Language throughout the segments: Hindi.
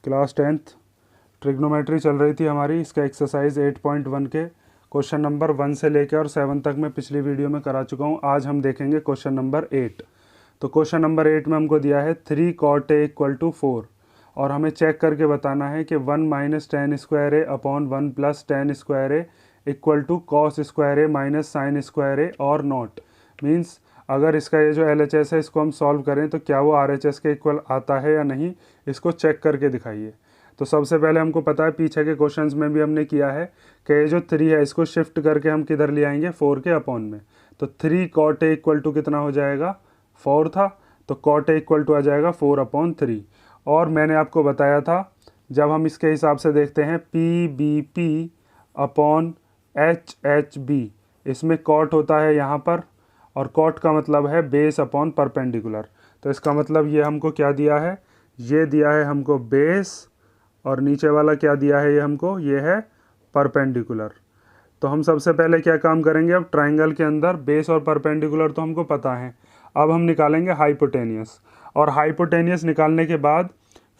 क्लास 10th ट्रिग्नोमेट्री चल रही थी हमारी। इसका एक्सरसाइज 8.1 के क्वेश्चन नंबर 1 से लेकर और 7 तक मैं पिछली वीडियो में करा चुका हूँ। आज हम देखेंगे क्वेश्चन नंबर 8। तो क्वेश्चन नंबर 8 में हमको दिया है 3 cot a इक्वल टू 4 और हमें चेक करके बताना है कि 1 minus tan square A upon 1 plus tan square A equal to cos square A minus sine square A और नॉट। मीन्स अगर इसका ये जो LHS है इसको हम सॉल्व करें तो क्या वो RHS के इक्वल आता है या नहीं, इसको चेक करके दिखाइए। तो सबसे पहले हमको पता है, पीछे के क्वेश्चंस में भी हमने किया है कि ये जो 3 है इसको शिफ्ट करके हम किधर ले आएंगे, 4 के अपॉन में। तो 3 cot a इक्वल टू कितना हो जाएगा, 4 था, तो cot a इक्वल टू आ जाएगा 4/3। और मैंने आपको बताया था जब हम इसके हिसाब से देखते हैं PBP अपॉन HHB, इसमें cot होता है यहाँ पर और cot का मतलब है बेस अपॉन परपेंडिकुलर। तो इसका मतलब ये हमको क्या दिया है, ये दिया है हमको बेस और नीचे वाला क्या दिया है ये हमको, ये है परपेंडिकुलर। तो हम सबसे पहले क्या काम करेंगे, अब ट्राइंगल के अंदर बेस और परपेंडिकुलर तो हमको पता है, अब हम निकालेंगे हाइपोटेनियस। और हाइपोटेनियस निकालने के बाद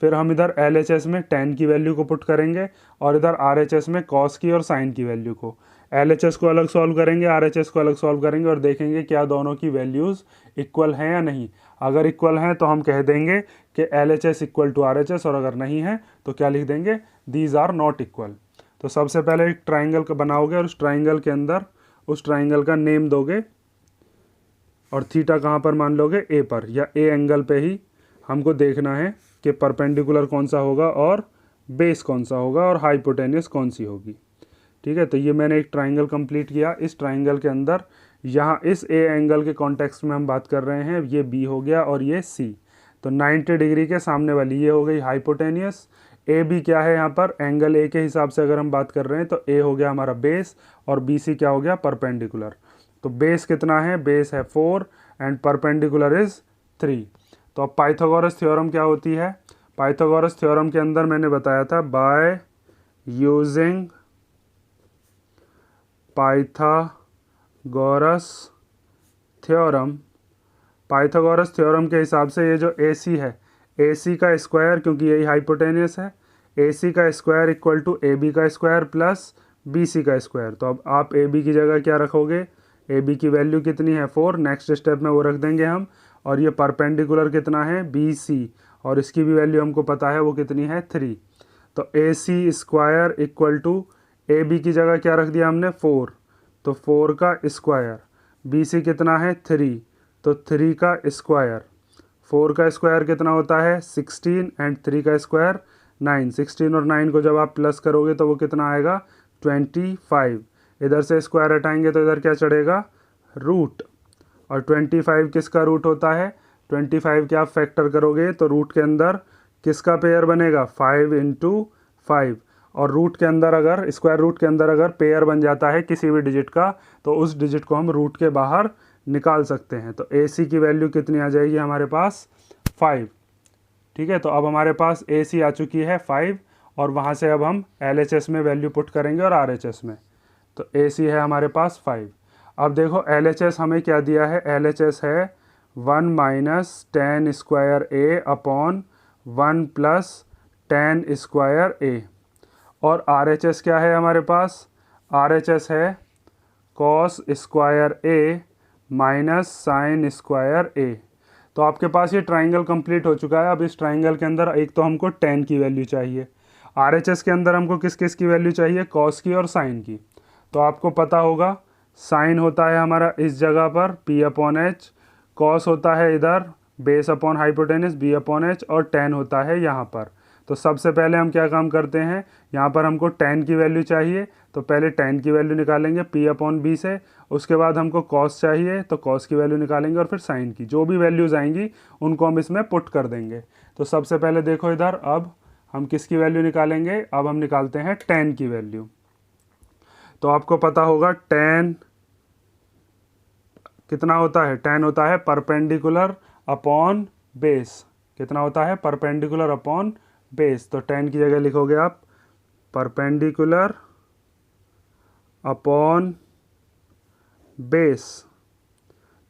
फिर हम इधर LHS में tan की वैल्यू को पुट करेंगे और इधर RHS में cos की और sin की वैल्यू को। LHS को अलग सॉल्व करेंगे, RHS को अलग सॉल्व करेंगे और देखेंगे क्या दोनों की वैल्यूज़ इक्वल हैं या नहीं। अगर इक्वल हैं तो हम कह देंगे कि LHS इक्वल टू RHS, और अगर नहीं है तो क्या लिख देंगे, दीज आर नॉट इक्वल। तो सबसे पहले एक ट्राइंगल का बनाओगे और उस ट्राइंगल के अंदर उस ट्राइंगल का नेम दोगे और थीटा कहाँ पर मान लोगे, ए पर, या ए एंगल पे ही हमको देखना है कि परपेंडिकुलर कौन सा होगा और बेस कौन सा होगा और हाइपोटेनियस कौन सी होगी। ठीक है, तो ये मैंने एक ट्राइंगल कंप्लीट किया। इस ट्राइंगल के अंदर यहाँ इस ए एंगल के कॉन्टेक्स्ट में हम बात कर रहे हैं, ये बी हो गया और ये सी। तो 90 डिग्री के सामने वाली ये हो गई हाइपोटेनियस। ए बी क्या है यहाँ पर, एंगल ए के हिसाब से अगर हम बात कर रहे हैं तो ए हो गया हमारा बेस और बी सी क्या हो गया, परपेंडिकुलर। तो बेस कितना है, बेस है 4 एंड परपेंडिकुलर इज़ 3। तो अब पाइथागोरस थ्योरम क्या होती है, पाइथागोरस थ्योरम के अंदर मैंने बताया था by using Pythagoras theorem. Pythagoras theorem के हिसाब से ये जो AC है, AC का स्क्वायर, क्योंकि यही हाइपोटेनियस है, AC का स्क्वायर इक्वल टू AB का स्क्वायर प्लस BC का स्क्वायर। तो अब आप AB की जगह क्या रखोगे, AB की वैल्यू कितनी है 4, नेक्स्ट स्टेप में वो रख देंगे हम। और ये परपेंडिकुलर कितना है BC, और इसकी भी वैल्यू हमको पता है वो कितनी है 3। तो AC square equal to AB की जगह क्या रख दिया हमने 4, तो 4 का स्क्वायर, BC कितना है 3, तो 3 का स्क्वायर। 4 का स्क्वायर कितना होता है 16 एंड 3 का स्क्वायर 9। 16 और 9 को जब आप प्लस करोगे तो वो कितना आएगा 25। इधर से स्क्वायर हटाएंगे तो इधर क्या चढ़ेगा, रूट। और 25 किसका रूट होता है, 25 के आप फैक्टर करोगे तो रूट के अंदर किसका पेयर बनेगा, 5 × 5। और रूट के अंदर अगर, स्क्वायर रूट के अंदर अगर पेयर बन जाता है किसी भी डिजिट का तो उस डिजिट को हम रूट के बाहर निकाल सकते हैं। तो AC की वैल्यू कितनी आ जाएगी हमारे पास 5। ठीक है, तो अब हमारे पास AC आ चुकी है 5 और वहाँ से अब हम LHS में वैल्यू पुट करेंगे और RHS में। तो AC है हमारे पास 5। अब देखो LHS हमें क्या दिया है, LHS है 1 minus tan square A upon 1 plus tan square A. और RHS क्या है हमारे पास, RHS है cos square A minus sine square ए। तो आपके पास ये ट्राइंगल कंप्लीट हो चुका है। अब इस ट्राइंगल के अंदर एक तो हमको tan की वैल्यू चाहिए, RHS के अंदर हमको किस किस की वैल्यू चाहिए, cos की और sin की। तो आपको पता होगा sin होता है हमारा इस जगह पर P/H, cos होता है इधर बेस अपॉन हाइपोटेनियस B/H और tan होता है यहाँ पर। तो सबसे पहले हम क्या काम करते हैं, यहाँ पर हमको tan की वैल्यू चाहिए तो पहले tan की वैल्यू निकालेंगे P/B से। उसके बाद हमको cos चाहिए तो cos की वैल्यू निकालेंगे और फिर sin की। जो भी वैल्यूज़ आएंगी उनको हम इसमें पुट कर देंगे। तो सबसे पहले देखो इधर, अब हम किसकी वैल्यू निकालेंगे, अब हम निकालते हैं tan की वैल्यू। तो आपको पता होगा tan कितना होता है, tan होता है परपेंडिकुलर अपॉन बेस। कितना होता है, परपेंडिकुलर अपॉन बेस। तो tan की जगह लिखोगे आप परपेंडिकुलर अपॉन बेस।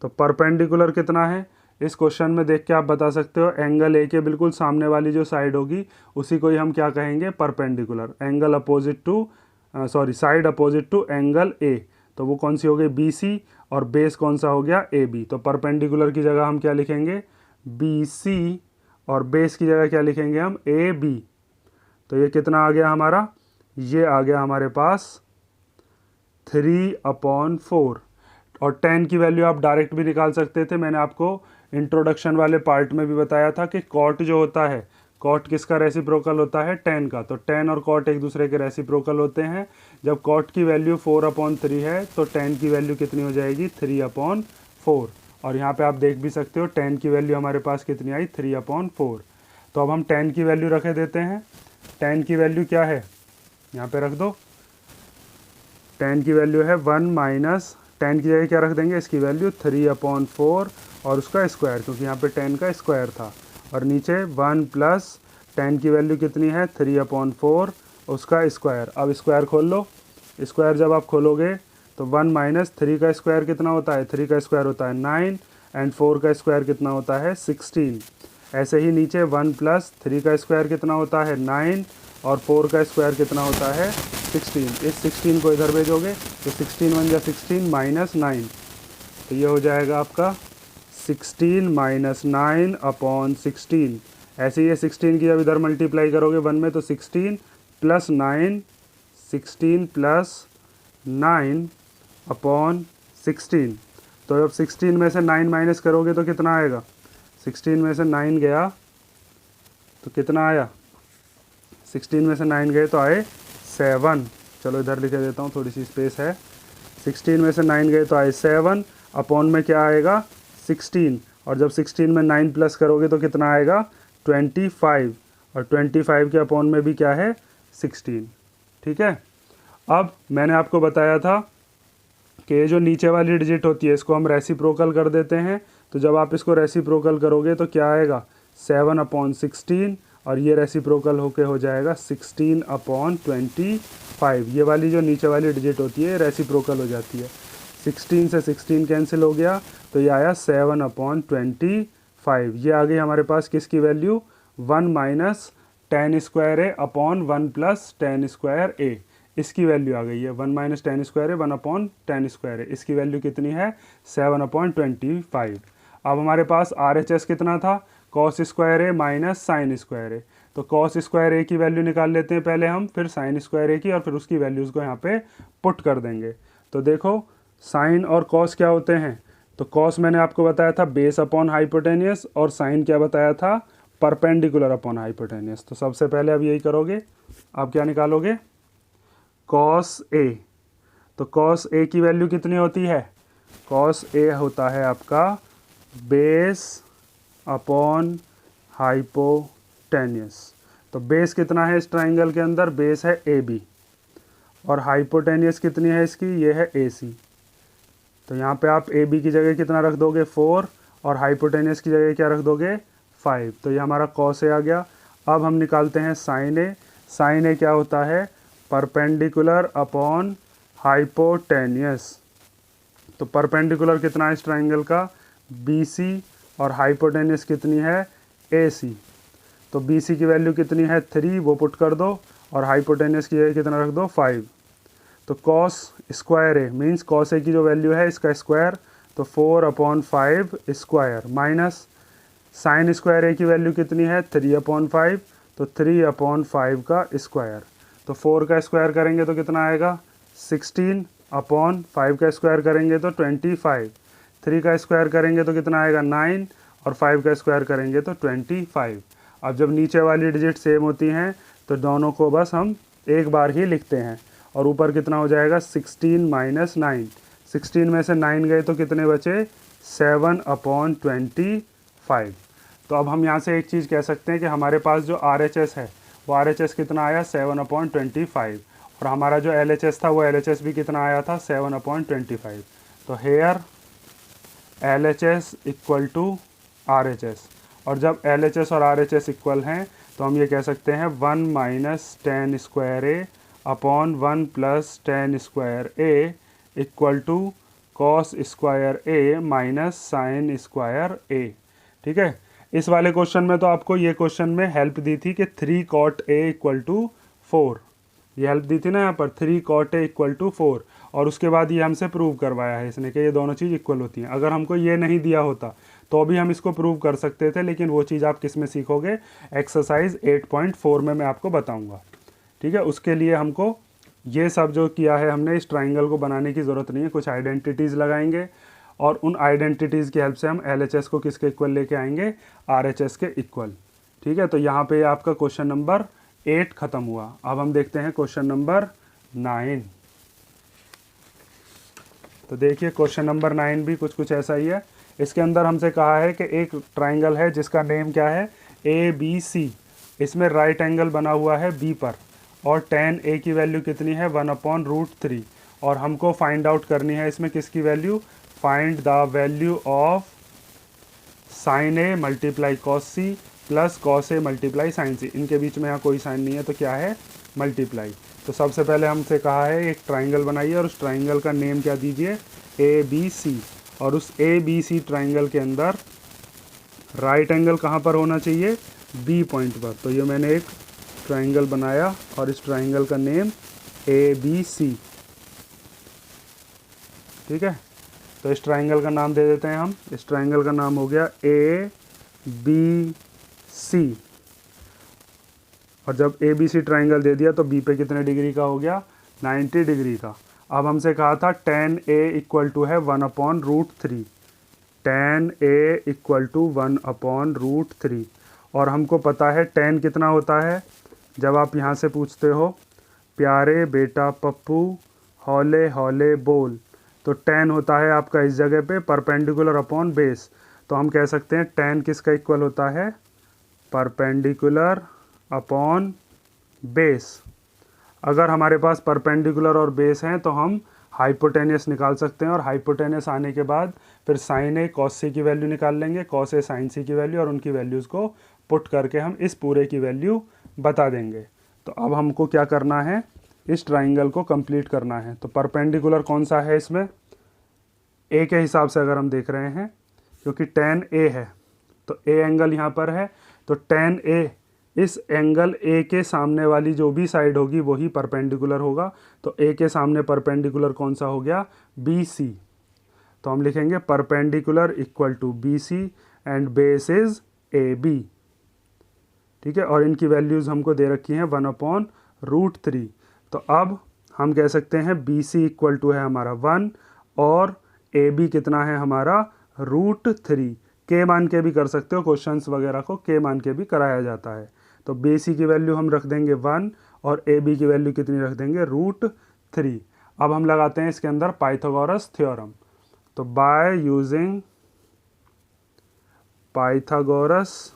तो परपेंडिकुलर कितना है, इस क्वेश्चन में देख के आप बता सकते हो एंगल ए के बिल्कुल सामने वाली जो साइड होगी उसी को ही हम क्या कहेंगे, perpendicular. Angle opposite to side opposite to angle A, तो वो कौन सी हो गई, बी सी, और बेस कौन सा हो गया, ए बी। तो परपेंडिकुलर की जगह हम क्या लिखेंगे, बी सी, और बेस की जगह क्या लिखेंगे हम, ए बी। तो ये कितना आ गया हमारा, ये आ गया हमारे पास 3/4। और 10 की वैल्यू आप डायरेक्ट भी निकाल सकते थे। मैंने आपको इंट्रोडक्शन वाले पार्ट में भी बताया था कि कॉट जो होता है, कॉट किसका रेसिप्रोकल होता है, 10 का। तो 10 और कॉट एक दूसरे के रेसिप्रोकल होते हैं। जब कॉट की वैल्यू 4/3 है तो 10 की वैल्यू कितनी हो जाएगी, 3/4। और यहाँ पे आप देख भी सकते हो 10 की वैल्यू हमारे पास कितनी आई, 3/4। तो अब हम 10 की वैल्यू रखे देते हैं। 10 की वैल्यू क्या है, यहाँ पे रख दो। 10 की वैल्यू है 1 माइनस, 10 की जगह क्या रख देंगे, इसकी वैल्यू 3/4 और उसका स्क्वायर, क्योंकि यहाँ पे 10 का स्क्वायर था। और नीचे 1 प्लस 10 की वैल्यू कितनी है, 3/4 उसका स्क्वायर। अब स्क्वायर खोल लो। स्क्वायर जब आप खोलोगे तो 1 माइनस 3 का स्क्वायर कितना होता है, 3 का स्क्वायर होता है 9, एंड 4 का स्क्वायर कितना होता है, 16। ऐसे ही नीचे 1 प्लस 3 का स्क्वायर कितना होता है, 9, और 4 का स्क्वायर कितना होता है, 16। इस 16 को इधर भेजोगे तो 16 1 या 16 माइनस 9, तो ये हो जाएगा आपका 16 माइनस 9/16। ऐसे ही ये 16 की जब इधर मल्टीप्लाई करोगे 1 में तो 16 प्लस 9, 16 प्लस 9/16। तो जब 16 में से 9 माइनस करोगे तो कितना आएगा, 16 में से 9 गया तो कितना आया, 16 में से 9 गए तो आए 7। चलो इधर लिखे देता हूँ, थोड़ी सी स्पेस है। 16 में से 9 गए तो आए 7, अपॉन में क्या आएगा, 16। और जब 16 में 9 प्लस करोगे तो कितना आएगा, 25। और 25 के अपॉन में भी क्या है, 16। ठीक है। अब मैंने आपको बताया था कि ये जो नीचे वाली डिजिट होती है इसको हम रेसिप्रोकल कर देते हैं। तो जब आप इसको रेसिप्रोकल करोगे तो क्या आएगा, 7/16, और ये रेसिप्रोकल होके हो जाएगा 16/25। ये वाली जो नीचे वाली डिजिट होती है रेसिप्रोकल हो जाती है। 16 से 16 कैंसिल हो गया तो ये आया 7/25। ये आ गई हमारे पास किसकी value, 1 minus 10 square A upon 1 plus 10 square ए। इसकी वैल्यू आ गई है 1 माइनस 10 स्क्वायर ए 1/10 स्क्वायर ए। इसकी वैल्यू कितनी है, 7/25। अब हमारे पास RHS कितना था, cos square A minus sine square ए। तो कॉस स्क्वायर ए की वैल्यू निकाल लेते हैं पहले हम, फिर साइन स्क्वायर ए की, और फिर उसकी वैल्यूज़ को यहाँ पे पुट कर देंगे। तो देखो साइन और कॉस क्या होते हैं, तो कॉस मैंने आपको बताया था बेस अपॉन हाइपोटेनियस, और साइन क्या बताया था, परपेंडिकुलर अपॉन हाइपोटेनियस। तो सबसे पहले अब यही करोगे, आप क्या निकालोगे, कॉस ए। तो कॉस ए की वैल्यू कितनी होती है, कॉस ए होता है आपका बेस अपॉन हाइपोटेनियस। तो बेस कितना है इस ट्राइंगल के अंदर, बेस है ए बी, और हाइपोटेनियस कितनी है इसकी, ये है ए सी। तो यहाँ पे आप ए बी की जगह कितना रख दोगे, 4, और हाइपोटेनियस की जगह क्या रख दोगे, 5। तो ये हमारा कॉस ए आ गया। अब हम निकालते हैं साइन ए। साइन ए क्या होता है, परपेंडिकुलर अपॉन हाइपोटेनियस। तो परपेंडिकुलर कितना है इस ट्राइंगल का, बी सी, और हाइपोटेनियस कितनी है, ए सी। तो बी सी की वैल्यू कितनी है, 3, वो पुट कर दो, और हाइपोटेनियस की जगह कितना रख दो, 5। तो cos square A means cos A की जो वैल्यू है इसका स्क्वायर, तो 4/5 स्क्वायर, माइनस साइन स्क्वायर ए की वैल्यू कितनी है, 3/5, तो 3/5 का स्क्वायर। तो 4 का स्क्वायर करेंगे तो कितना आएगा, 16/5 का स्क्वायर करेंगे तो 25, 3 का स्क्वायर करेंगे तो कितना आएगा, 9, और 5 का स्क्वायर करेंगे तो 25। अब जब नीचे वाली डिजिट सेम होती हैं तो दोनों को बस हम एक बार ही लिखते हैं, और ऊपर कितना हो जाएगा, 16 माइनस 9। 16 में से 9 गए तो कितने बचे, 7/25। तो अब हम यहाँ से एक चीज़ कह सकते हैं कि हमारे पास जो RHS है वो RHS कितना आया, 7/25, और हमारा जो LHS था वो LHS भी कितना आया था, 7/25। तो here LHS equal to RHS, और जब LHS और RHS इक्वल हैं तो हम ये कह सकते हैं 1 minus 10 square A upon 1 plus 10 square A equal to cos square A minus sine square A. ठीक है। इस वाले क्वेश्चन में तो आपको ये क्वेश्चन में हेल्प दी थी कि 3 cot A इक्वल टू 4, ये हेल्प दी थी ना यहाँ पर 3 cot A इक्वल टू 4, और उसके बाद ये हमसे प्रूव करवाया है इसने कि ये दोनों चीज़ इक्वल होती हैं। अगर हमको ये नहीं दिया होता तो भी हम इसको प्रूव कर सकते थे, लेकिन वो चीज़ आप किस में सीखोगे, एक्सरसाइज 8.4 में मैं आपको बताऊँगा। ठीक है, उसके लिए हमको ये सब जो किया है हमने, इस ट्राइंगल को बनाने की ज़रूरत नहीं है। कुछ आइडेंटिटीज़ लगाएंगे और उन आइडेंटिटीज़ की हेल्प से हम LHS को किसके इक्वल लेके आएंगे, RHS के इक्वल। ठीक है, तो यहाँ पे आपका क्वेश्चन नंबर 8 ख़त्म हुआ। अब हम देखते हैं क्वेश्चन नंबर 9। तो देखिए क्वेश्चन नंबर 9 भी कुछ ऐसा ही है। इसके अंदर हमसे कहा है कि एक ट्राइंगल है जिसका नेम क्या है, ABC। इसमें राइट एंगल बना हुआ है B पर, और tan A की वैल्यू कितनी है, 1/√3, और हमको फाइंड आउट करनी है इसमें किसकी value, find the value of sin A multiply cos C plus cos A multiply sin C। इनके बीच में यहाँ कोई साइन नहीं है तो क्या है, मल्टीप्लाई। तो सबसे पहले हमसे कहा है एक ट्राइंगल बनाइए और उस ट्राइंगल का नेम क्या दीजिए, ABC, और उस ABC ट्राइंगल के अंदर राइट एंगल कहाँ पर होना चाहिए, B पॉइंट पर। तो ये मैंने एक ट्राइंगल बनाया और इस ट्राइंगल का नेम ABC। ठीक है, तो इस ट्राइंगल का नाम दे देते हैं हम। इस ट्राइंगल का नाम हो गया ABC, और जब ABC ट्राइंगल दे दिया तो B पे कितने डिग्री का हो गया, 90 डिग्री का। अब हमसे कहा था tan A इक्वल टू है 1/√3, tan A इक्वल टू 1/√3, और हमको पता है tan कितना होता है। जब आप यहाँ से पूछते हो प्यारे बेटा पप्पू हौले हौले बोल, तो tan होता है आपका इस जगह पे परपेंडिकुलर अपॉन बेस। तो हम कह सकते हैं tan किसका इक्वल होता है, परपेंडिकुलर अपॉन बेस। अगर हमारे पास परपेंडिकुलर और बेस हैं तो हम हाइपोटेनियस निकाल सकते हैं, और हाइपोटेनियस आने के बाद फिर sin A cos C की वैल्यू निकाल लेंगे, cos A sin C की वैल्यू, और उनकी वैल्यूज़ को पुट करके हम इस पूरे की वैल्यू बता देंगे। तो अब हमको क्या करना है, इस ट्राइंगल को कंप्लीट करना है। तो परपेंडिकुलर कौन सा है इसमें, A के हिसाब से अगर हम देख रहे हैं, क्योंकि tan A है तो A एंगल यहाँ पर है, तो tan A इस एंगल A के सामने वाली जो भी साइड होगी वही परपेंडिकुलर होगा। तो A के सामने परपेंडिकुलर कौन सा हो गया, BC। तो हम लिखेंगे perpendicular equal to BC and base is AB। ठीक है, और इनकी वैल्यूज़ हमको दे रखी हैं 1/√3। तो अब हम कह सकते हैं BC इक्वल टू है हमारा 1 और AB कितना है हमारा √3। के मान के भी कर सकते हो, क्वेश्चंस वगैरह को के मान के भी कराया जाता है। तो BC की वैल्यू हम रख देंगे 1 और AB की वैल्यू कितनी रख देंगे, √3। अब हम लगाते हैं इसके अंदर पाइथागोरस थ्योरम। तो by using Pythagoras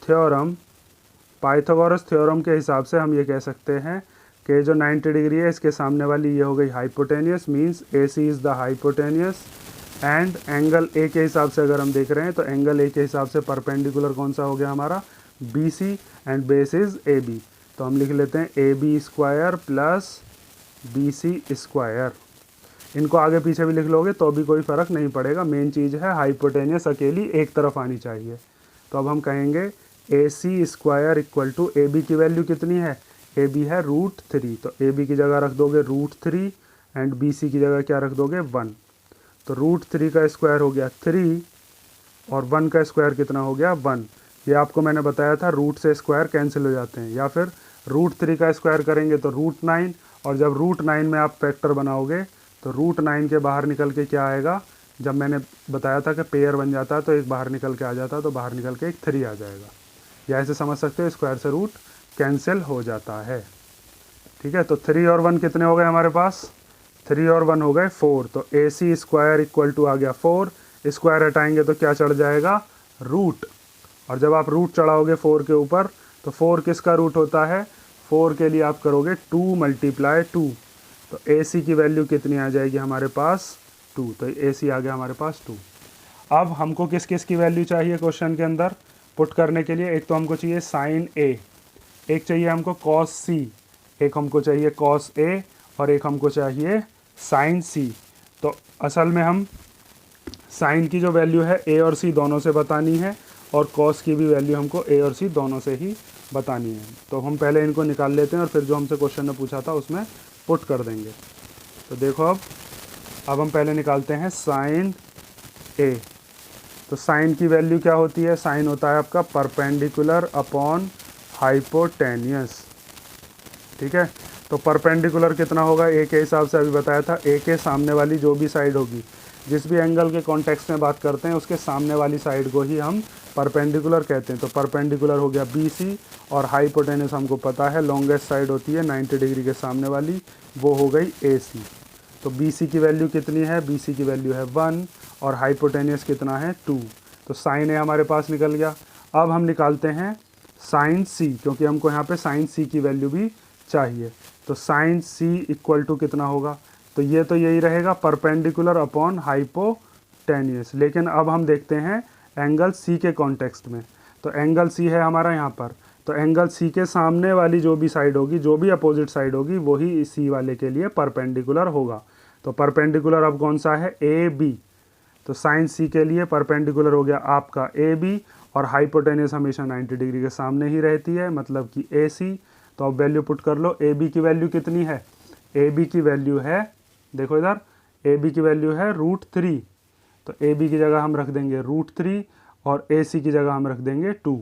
theorem, Pythagoras theorem के हिसाब से हम ये कह सकते हैं कि जो 90 डिग्री है इसके सामने वाली ये हो गई hypotenuse, means AC is the hypotenuse, and angle A के हिसाब से अगर हम देख रहे हैं तो एंगल A के हिसाब से परपेंडिकुलर कौन सा हो गया हमारा, BC, and base is AB। तो हम लिख लेते हैं AB square plus BC square. इनको आगे पीछे भी लिख लोगे तो भी कोई फ़र्क नहीं पड़ेगा, मेन चीज़ है हाइपोटेनियस अकेली एक तरफ आनी चाहिए। तो अब हम कहेंगे AC square equal to AB की वैल्यू कितनी है, AB है √3, तो AB की जगह रख दोगे √3 एंड BC की जगह क्या रख दोगे 1। तो √3 का स्क्वायर हो गया 3 और 1 का स्क्वायर कितना हो गया 1। ये आपको मैंने बताया था रूट से स्क्वायर कैंसिल हो जाते हैं, या फिर √3 का स्क्वायर करेंगे तो √9, और जब √9 में आप फैक्टर बनाओगे तो √9 के बाहर निकल के क्या आएगा, जब मैंने बताया था कि पेयर बन जाता है तो एक बाहर निकल के आ जाता है, तो बाहर निकल के एक 3 आ जाएगा। या ऐसे समझ सकते हो स्क्वायर से रूट कैंसिल हो जाता है। ठीक है, तो 3 और 1 कितने हो गए हमारे पास, 3 और 1 हो गए 4। तो AC स्क्वायर इक्वल टू आ गया 4, स्क्वायर हटाएंगे तो क्या चढ़ जाएगा, रूट। और जब आप रूट चढ़ाओगे 4 के ऊपर तो 4 किसका रूट होता है, 4 के लिए आप करोगे 2 × 2। तो AC की वैल्यू कितनी आ जाएगी हमारे पास 2। तो AC आ गया हमारे पास 2। अब हमको किस किस की वैल्यू चाहिए क्वेश्चन के अंदर पुट करने के लिए, एक तो हमको चाहिए sin A, एक चाहिए हमको cos C, एक हमको चाहिए cos A, और एक हमको चाहिए sin C। तो असल में हम साइन की जो वैल्यू है ए और सी दोनों से बतानी है और कॉस की भी वैल्यू हमको ए और सी दोनों से ही बतानी है। तो हम पहले इनको निकाल लेते हैं और फिर जो हमसे क्वेश्चन ने पूछा था उसमें पुट कर देंगे। तो देखो अब हम पहले निकालते हैं साइन ए। तो साइन की वैल्यू क्या होती है? साइन होता है आपका परपेंडिकुलर अपॉन हाइपोटेनियस। ठीक है, तो परपेंडिकुलर कितना होगा? ए के हिसाब से अभी बताया था, ए के सामने वाली जो भी साइड होगी, जिस भी एंगल के कॉन्टेक्स्ट में बात करते हैं उसके सामने वाली साइड को ही हम परपेंडिकुलर कहते हैं। तो परपेंडिकुलर हो गया BC और हाइपोटेनस हमको पता है लॉन्गेस्ट साइड होती है 90 डिग्री के सामने वाली, वो हो गई AC। तो BC की वैल्यू कितनी है? BC की वैल्यू है 1 और हाइपोटेनस कितना है? 2। तो साइन ए हमारे पास निकल गया। अब हम निकालते हैं साइन C, क्योंकि हमको यहाँ पे साइन C की वैल्यू भी चाहिए। तो साइन C इक्वल टू कितना होगा? तो यही रहेगा परपेंडिकुलर अपॉन हाइपोटेनियस। लेकिन अब हम देखते हैं एंगल C के कॉन्टेक्स्ट में। तो एंगल C है हमारा यहाँ पर, तो एंगल C के सामने वाली जो भी साइड होगी, जो भी अपोजिट साइड होगी, वही C वाले के लिए परपेंडिकुलर होगा। तो परपेंडिकुलर अब कौन सा है? AB। तो साइन C के लिए परपेंडिकुलर हो गया आपका AB और हाइपोटेनियस हमेशा 90 डिग्री के सामने ही रहती है, मतलब कि AC। तो अब वैल्यू पुट कर लो। AB की वैल्यू कितनी है? AB की वैल्यू है, देखो इधर, AB की वैल्यू है √3। तो AB की जगह हम रख देंगे √3 और AC की जगह हम रख देंगे 2,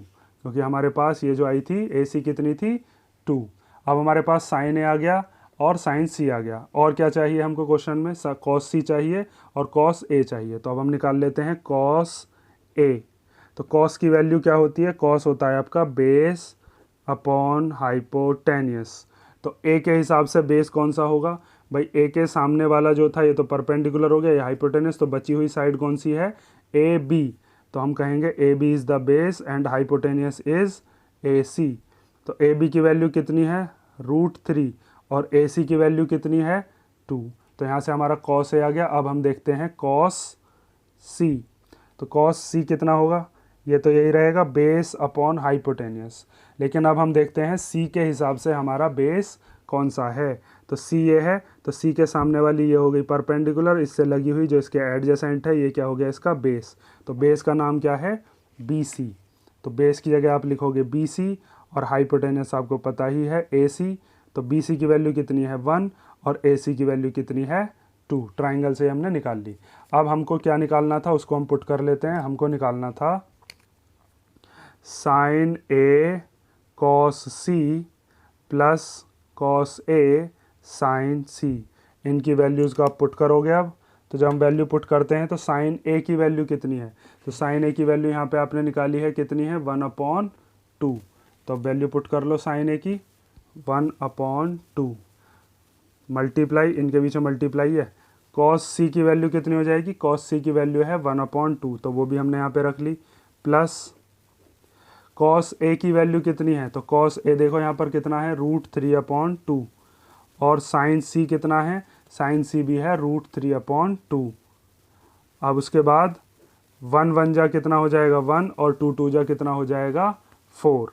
क्योंकि हमारे पास ये जो आई थी AC कितनी थी? 2। अब हमारे पास साइन A आ गया और साइन C आ गया। और क्या चाहिए हमको क्वेश्चन में? कॉस C चाहिए और कॉस A चाहिए। तो अब हम निकाल लेते हैं कॉस A। तो कॉस की वैल्यू क्या होती है? कॉस होता है आपका बेस अपॉन हाइपोटेनियस। तो A के हिसाब से बेस कौन सा होगा भाई? A के सामने वाला जो था ये तो परपेंडिकुलर हो गया, ये हाइपोटेनियस, तो बची हुई साइड कौन सी है? AB। तो हम कहेंगे AB is the base and hypotenuse is AC। तो AB की वैल्यू कितनी है? √3 और AC की वैल्यू कितनी है? 2। तो यहाँ से हमारा कॉस A आ गया। अब हम देखते हैं कॉस C। तो कॉस C कितना होगा? ये तो यही रहेगा बेस अपॉन हाइपोटेनियस। लेकिन अब हम देखते हैं C के हिसाब से हमारा बेस कौन सा है। तो C ये है, तो C के सामने वाली ये हो गई परपेंडिकुलर, इससे लगी हुई जो इसके एडजेसेंट है, ये क्या हो गया? इसका बेस। तो बेस का नाम क्या है? BC। तो बेस की जगह आप लिखोगे BC और हाइपोटेनियस आपको पता ही है AC। तो BC की वैल्यू कितनी है? 1 और AC की वैल्यू कितनी है? 2। ट्राइंगल से हमने निकाल ली। अब हमको क्या निकालना था उसको हम पुट कर लेते हैं। हमको निकालना था sine A cos C plus cos A sine C। इनकी वैल्यूज़ को आप पुट करोगे। अब तो जब हम वैल्यू पुट करते हैं तो साइन A की वैल्यू कितनी है? तो साइन A की वैल्यू यहाँ पे आपने निकाली है, कितनी है? 1/2। तो अब वैल्यू पुट कर लो साइन A की, 1/2 मल्टीप्लाई, इनके बीच में मल्टीप्लाई है। कॉस C की वैल्यू कितनी हो जाएगी? कॉस C की वैल्यू है 1/2, तो वो भी हमने यहाँ पे रख ली, प्लस कॉस A की वैल्यू कितनी है? तो कॉस A देखो यहाँ पर कितना है? √3/2 और साइन C कितना है? साइन C भी है √3/2। अब उसके बाद 1 1 जा कितना हो जाएगा? 1 और 2 2 जा कितना हो जाएगा? 4।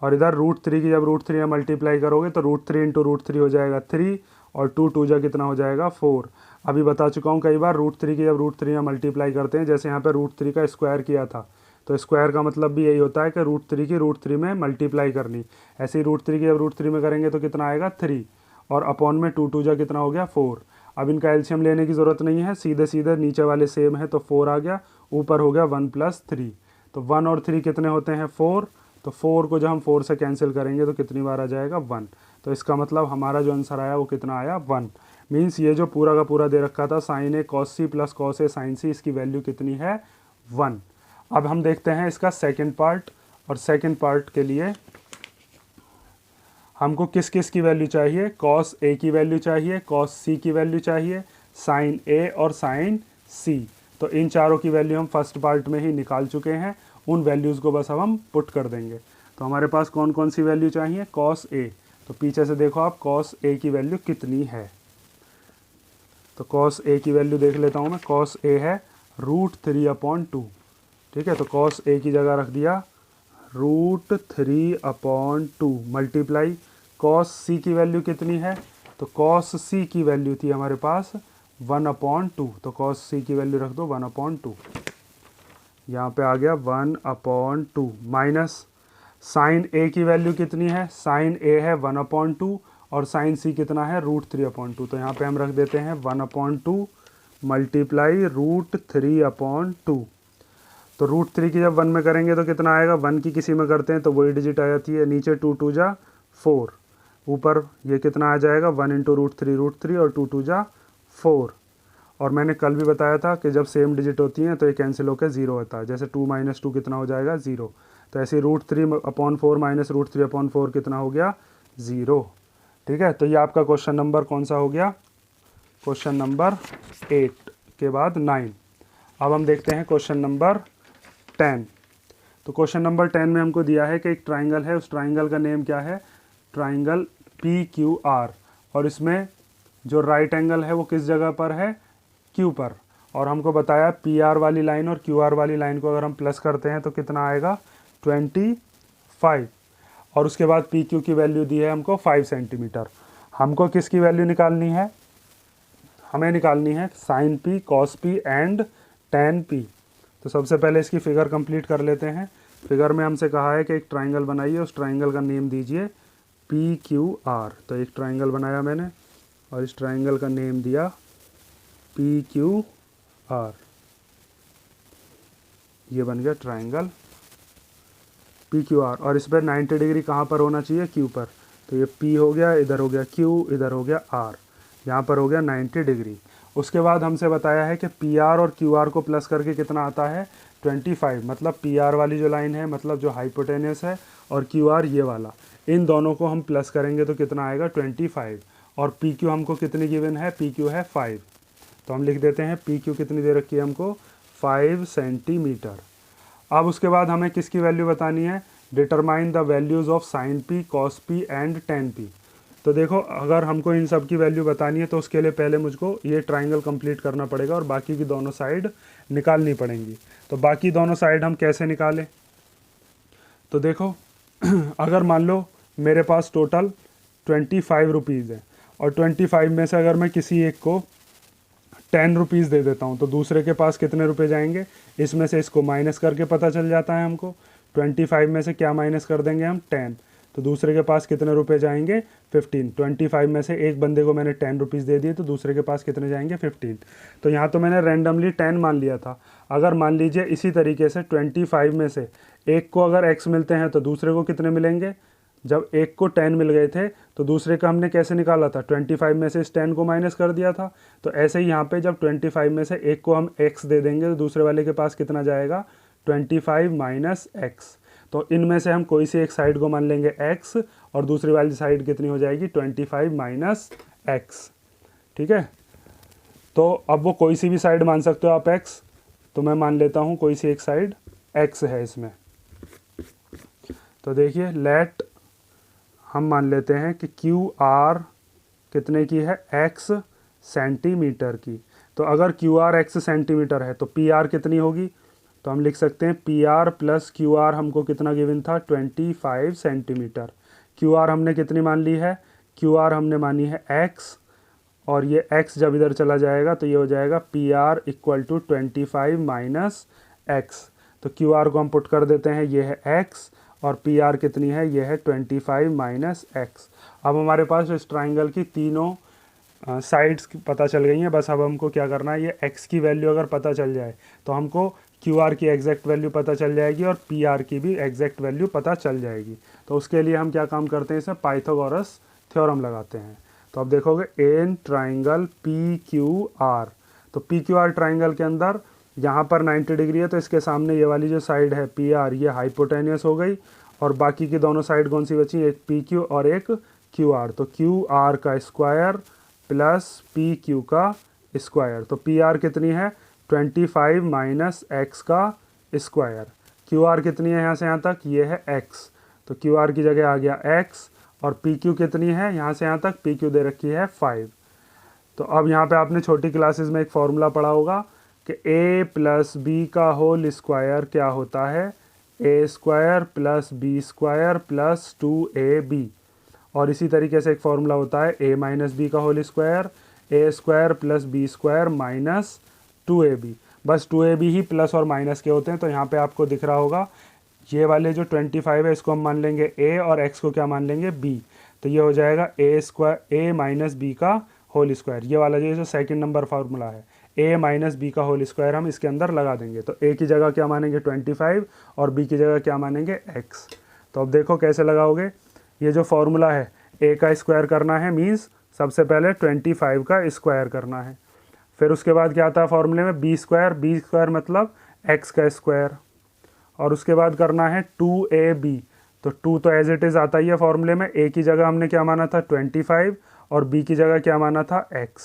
और इधर √3 की जब √3 में मल्टीप्लाई करोगे तो √3 × √3 हो जाएगा 3 और 2 2 जा कितना हो जाएगा? 4। अभी बता चुका हूँ कई बार, √3 की जब √3 में मल्टीप्लाई करते हैं, जैसे यहाँ पे √3 का स्क्वायर किया था, तो स्क्वायर का मतलब भी यही होता है कि √3 की √3 में मल्टीप्लाई करनी। ऐसे ही √3 की जब √3 में करेंगे तो कितना आएगा? 3 और अपॉन में 2 2 जा कितना हो गया? 4। अब इनका एलसीएम लेने की ज़रूरत नहीं है, सीधे सीधे नीचे वाले सेम है, तो 4 आ गया, ऊपर हो गया 1 + 3। तो 1 और 3 कितने होते हैं? 4। तो 4 को जब हम 4 से कैंसिल करेंगे तो कितनी बार आ जाएगा? 1। तो इसका मतलब हमारा जो आंसर आया वो कितना आया? 1। मीन्स ये जो पूरा का पूरा दे रखा था sine A cos C plus cos A sine C, इसकी वैल्यू कितनी है? 1। अब हम देखते हैं इसका सेकंड पार्ट, और सेकंड पार्ट के लिए हमको किस किस की वैल्यू चाहिए? कॉस A की वैल्यू चाहिए, कॉस C की वैल्यू चाहिए, साइन A और साइन C। तो इन चारों की वैल्यू हम फर्स्ट पार्ट में ही निकाल चुके हैं, उन वैल्यूज़ को बस अब हम पुट कर देंगे। तो हमारे पास कौन कौन सी वैल्यू चाहिए? Cos A। तो पीछे से देखो आप कॉस A की वैल्यू कितनी है। तो कॉस A की वैल्यू देख लेता हूँ मैं। कॉस A है √3/2। ठीक है, तो कॉस A की जगह रख दिया √3/2 मल्टीप्लाई कॉस C की वैल्यू कितनी है? तो कॉस C की वैल्यू थी हमारे पास 1/2, तो कॉस सी की वैल्यू रख दो 1/2, यहाँ पे आ गया 1/2 माइनस साइन ए की वैल्यू कितनी है, साइन ए है 1/2 और साइन सी कितना है √3/2, तो यहाँ पे हम रख देते हैं 1/2 मल्टीप्लाई √3/2। तो √3 की जब 1 में करेंगे तो कितना आएगा, 1 की किसी में करते हैं तो वही डिजिट आ जाती है, नीचे 2 2 जा 4, ऊपर ये कितना आ जाएगा 1 × √3 और 2 2 जा 4। और मैंने कल भी बताया था कि जब सेम डिजिट होती हैं तो ये कैंसिल होकर 0 होता है, जैसे 2 - 2 कितना हो जाएगा 0, तो ऐसे √3/4 माइनस √3/4 कितना हो गया 0। ठीक है, तो ये आपका क्वेश्चन नंबर कौन सा हो गया, क्वेश्चन नंबर 8 के बाद 9। अब हम देखते हैं क्वेश्चन नंबर 10। तो क्वेश्चन नंबर 10 में हमको दिया है कि एक ट्राइंगल है, उस ट्राइंगल का नेम क्या है, ट्राइंगल PQR, और इसमें जो राइट एंगल है वो किस जगह पर है, Q पर, और हमको बताया PR वाली लाइन और QR वाली लाइन को अगर हम प्लस करते हैं तो कितना आएगा 25, और उसके बाद PQ की वैल्यू दी है हमको 5 सेंटीमीटर। हमको किसकी वैल्यू निकालनी है, हमें निकालनी है sine P, cos P and tan P। तो सबसे पहले इसकी फिगर कंप्लीट कर लेते हैं। फिगर में हमसे कहा है कि एक ट्राइंगल बनाइए, उस ट्राइंगल का नेम दीजिए PQR। तो एक ट्राइंगल बनाया मैंने और इस ट्राइंगल का नेम दिया PQR, ये बन गया ट्राइंगल PQR, और इस पर 90 डिग्री कहाँ पर होना चाहिए, Q पर। तो ये P हो गया, इधर हो गया Q, इधर हो गया R, यहाँ पर हो गया 90 डिग्री। उसके बाद हमसे बताया है कि PR और QR को प्लस करके कितना आता है 25, मतलब PR वाली जो लाइन है, मतलब जो हाइपोटेनियस है, और QR ये वाला, इन दोनों को हम प्लस करेंगे तो कितना आएगा 25, और PQ हमको कितनी गिवन है, PQ है 5, तो हम लिख देते हैं PQ कितनी दे रखी है हमको 5 सेंटीमीटर। अब उसके बाद हमें किसकी वैल्यू बतानी है, determine the values of sine P, cos P and tan P। तो देखो, अगर हमको इन सब की वैल्यू बतानी है तो उसके लिए पहले मुझको ये ट्राइंगल कंप्लीट करना पड़ेगा और बाकी की दोनों साइड निकालनी पड़ेंगी। तो बाकी दोनों साइड हम कैसे निकालें, तो देखो अगर मान लो मेरे पास टोटल 25 रुपीज़ है, और 25 में से अगर मैं किसी एक को 10 रुपीज़ दे देता हूँ तो दूसरे के पास कितने रुपए जाएंगे, इसमें से इसको माइनस करके पता चल जाता है हमको। 25 में से क्या माइनस कर देंगे हम 10, तो दूसरे के पास कितने रुपए जाएंगे 15। 25 में से एक बंदे को मैंने 10 रुपीज़ दे दिए तो दूसरे के पास कितने जाएंगे 15। तो यहाँ तो मैंने रैंडमली 10 मान लिया था। अगर मान लीजिए इसी तरीके से 25 में से एक को अगर x मिलते हैं तो दूसरे को कितने मिलेंगे, जब एक को 10 मिल गए थे तो दूसरे का हमने कैसे निकाला था, 25 में से इस 10 को माइनस कर दिया था। तो ऐसे ही यहाँ पे जब 25 में से एक को हम x दे देंगे तो दूसरे वाले के पास कितना जाएगा 25 - x। तो इनमें से हम कोई सी एक साइड को मान लेंगे x, और दूसरी वाली साइड कितनी हो जाएगी 25 - x। ठीक है, तो अब वो कोई सी भी साइड मान सकते हो आप x, तो मैं मान लेता हूँ कोई सी एक साइड x है इसमें। तो देखिए, लेट हम मान लेते हैं कि QR कितने की है, x सेंटीमीटर की। तो अगर QR x सेंटीमीटर है तो PR कितनी होगी, तो हम लिख सकते हैं PR + QR हमको कितना गिवन था 25 सेंटीमीटर। QR हमने कितनी मान ली है, QR हमने मानी है x, और ये x जब इधर चला जाएगा तो ये हो जाएगा PR = 25 - x। तो QR को हम पुट कर देते हैं, ये है x, और PR कितनी है, ये है 25 - x। अब हमारे पास इस ट्राइंगल की तीनों साइड्स पता चल गई हैं। बस अब हमको क्या करना है, ये x की वैल्यू अगर पता चल जाए तो हमको QR की एग्जैक्ट वैल्यू पता चल जाएगी और PR की भी एग्जैक्ट वैल्यू पता चल जाएगी। तो उसके लिए हम क्या काम करते हैं, इसमें पाइथागोरस थ्योरम लगाते हैं। तो अब देखोगे इन ट्राइंगल PQR, तो PQR ट्राइंगल के अंदर यहाँ पर 90 डिग्री है तो इसके सामने ये वाली जो साइड है PR, ये हाइपोटेनियस हो गई, और बाकी की दोनों साइड कौन सी बची, एक PQ और एक QR। तो QR का स्क्वायर प्लस PQ का स्क्वायर, तो PR कितनी है 25 - x का स्क्वायर। QR कितनी है यहाँ से यहाँ तक, ये है x, तो QR की जगह आ गया x, और PQ कितनी है यहाँ से यहाँ तक, PQ दे रखी है 5। तो अब यहाँ पे आपने छोटी क्लासेस में एक फॉर्मूला पढ़ा होगा कि a + b का होल स्क्वायर क्या होता है, a² + b² + 2ab। और इसी तरीके से एक फॉर्मूला होता है a - b का whole square, A square plus B square minus 2ab। बस 2ab ही प्लस और माइनस के होते हैं। तो यहाँ पे आपको दिख रहा होगा ये वाले जो 25 है इसको हम मान लेंगे a और x को क्या मान लेंगे b। तो ये हो जाएगा ए स्क्वायर a माइनस बी का होल स्क्वायर। ये वाला जो सेकंड नंबर फार्मूला है a माइनस बी का होल स्क्वायर हम इसके अंदर लगा देंगे। तो a की जगह क्या मानेंगे 25 और b की जगह क्या मानेंगे x। तो अब देखो कैसे लगाओगे। ये जो फॉर्मूला है a का स्क्वायर करना है मीन्स सबसे पहले 25 का स्क्वायर करना है। फिर उसके बाद क्या आता है फॉर्मूले में बी स्क्वायर मतलब x का स्क्वायर। और उसके बाद करना है 2ab। तो 2 तो एज इट इज़ आता ही है फॉर्मूले में। a की जगह हमने क्या माना था 25 और b की जगह क्या माना था x।